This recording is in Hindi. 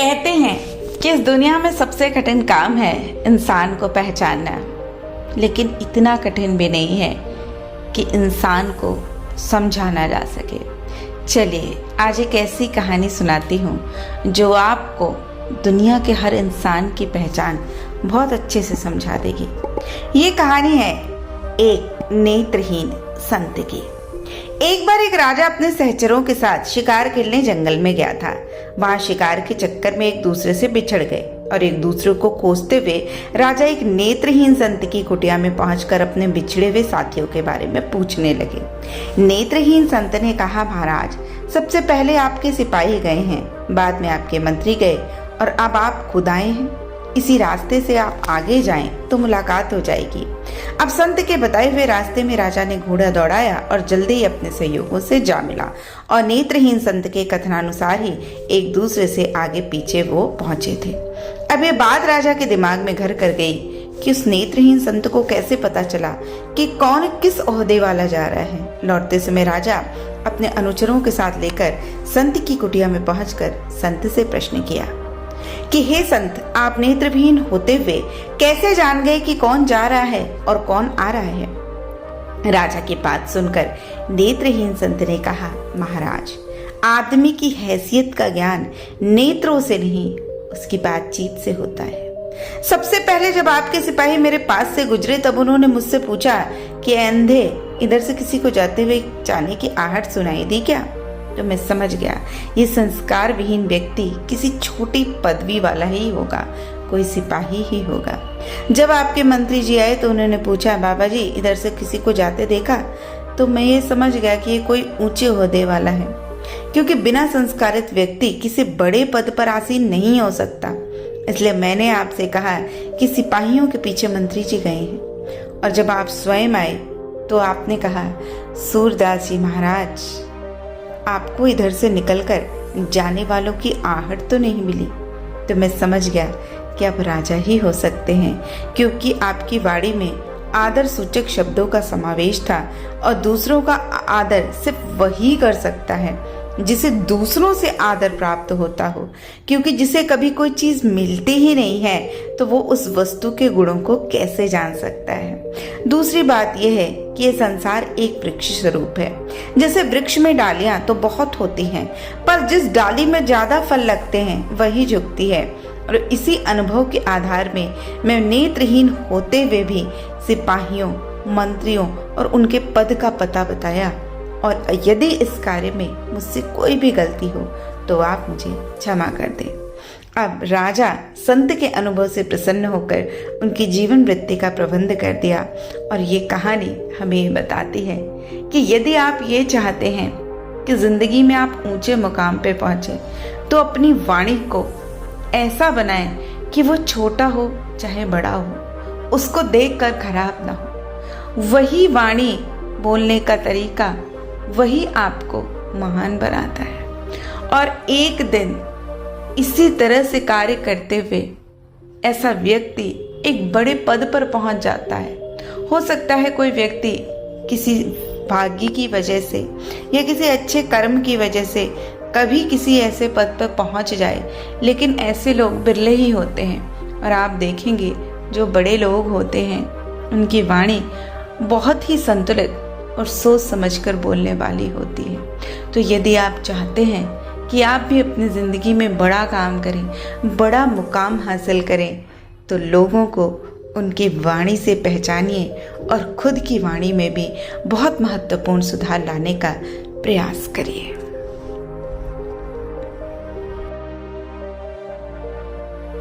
कहते हैं कि इस दुनिया में सबसे कठिन काम है इंसान को पहचानना, लेकिन इतना कठिन भी नहीं है कि इंसान को समझा ना जा सके। चलिए आज एक ऐसी कहानी सुनाती हूँ जो आपको दुनिया के हर इंसान की पहचान बहुत अच्छे से समझा देगी। ये कहानी है एक नेत्रहीन संत की। एक बार एक राजा अपने सहचरों के साथ शिकार खेलने जंगल में गया था। वहां शिकार के चक्कर में एक दूसरे से बिछड़ गए और एक दूसरे को कोसते हुए राजा एक नेत्रहीन संत की कुटिया में पहुंचकर अपने बिछड़े हुए साथियों के बारे में पूछने लगे। नेत्रहीन संत ने कहा, महाराज, सबसे पहले आपके सिपाही गए हैं, बाद में आपके मंत्री गए और अब आप खुद आए हैं। इसी रास्ते से आप आगे जाएं तो मुलाकात हो जाएगी। अब संत के बताए हुए रास्ते में राजा ने घोड़ा दौड़ाया और जल्दी ही अपने सहयोगियों से जा मिला और नेत्रहीन संत के कथनानुसार ही एक दूसरे से आगे पीछे वो पहुंचे थे। अब ये बात राजा के दिमाग में घर कर गई कि उस नेत्रहीन संत को कैसे पता चला कि कौन किस ओहदे वाला जा रहा है। लौटते समय राजा अपने अनुचरों के साथ लेकर संत की कुटिया में पहुंचकर संत से प्रश्न किया कि हे संत, आप नेत्रहीन होते हुए कैसे जान गए कि कौन जा रहा है और कौन आ रहा है। राजा की बात सुनकर नेत्रहीन संत ने कहा, महाराज, आदमी की हैसियत का ज्ञान नेत्रों से नहीं उसकी बातचीत से होता है। सबसे पहले जब आपके सिपाही मेरे पास से गुजरे तब उन्होंने मुझसे पूछा कि अंधे, इधर से किसी को जाते हुए जाने की आहट सुनाई दी क्या? तो मैं समझ गया ये संस्कार विहीन व्यक्ति किसी छोटी पदवी वाला ही होगा, कोई सिपाही ही होगा। जब आपके मंत्री जी आए तो उन्होंने पूछा, बाबा जी, इधर से किसी को जाते देखा? तो मैं ये समझ गया कि ये कोई ऊंचे ओहदे वाला है, क्योंकि बिना संस्कारित व्यक्ति किसी बड़े पद पर आसीन नहीं हो सकता। इसलिए मैंने आपसे कहा कि सिपाहियों के पीछे मंत्री जी गए हैं। और जब आप स्वयं आए तो आपने कहा, सूरदास जी महाराज, आपको इधर से निकलकर जाने वालों की आहट तो नहीं मिली। तो मैं समझ गया कि आप राजा ही हो सकते हैं, क्योंकि आपकी वाणी में आदर सूचक शब्दों का समावेश था और दूसरों का आदर सिर्फ वही कर सकता है जिसे दूसरों से आदर प्राप्त होता हो, क्योंकि जिसे कभी कोई चीज मिलती ही नहीं है तो वो उस वस्तु के गुणों को कैसे जान सकता है। दूसरी बात यह है कि ये संसार एक वृक्ष स्वरूप है। जैसे वृक्ष में डालियां तो बहुत होती हैं, पर जिस डाली में ज्यादा फल लगते हैं वही झुकती है। और इसी अनुभव के आधार में मैं नेत्रहीन होते हुए भी सिपाहियों, मंत्रियों और उनके पद का पता बताया। और यदि इस कार्य में मुझसे कोई भी गलती हो तो आप मुझे क्षमा कर दें। अब राजा संत के अनुभव से प्रसन्न होकर उनकी जीवन वृत्ति का प्रबंध कर दिया। और ये कहानी हमें बताती है कि यदि आप ये चाहते हैं कि जिंदगी में आप ऊंचे मुकाम पे पहुंचे तो अपनी वाणी को ऐसा बनाएं कि वो छोटा हो चाहे बड़ा हो, उसको देखकर खराब ना हो। वही वाणी, बोलने का तरीका, वही आपको महान बनाता है। और एक दिन इसी तरह से कार्य करते हुए ऐसा व्यक्ति एक बड़े पद पर पहुंच जाता है। हो सकता है कोई व्यक्ति किसी भाग्य की वजह से या किसी अच्छे कर्म की वजह से कभी किसी ऐसे पद पर पहुंच जाए, लेकिन ऐसे लोग बिरले ही होते हैं। और आप देखेंगे जो बड़े लोग होते हैं उनकी वाणी बहुत ही संतुलित और सोच समझकर बोलने वाली होती है। तो यदि आप चाहते हैं कि आप भी अपनी ज़िंदगी में बड़ा काम करें, बड़ा मुकाम हासिल करें, तो लोगों को उनकी वाणी से पहचानिए और खुद की वाणी में भी बहुत महत्वपूर्ण सुधार लाने का प्रयास करिए।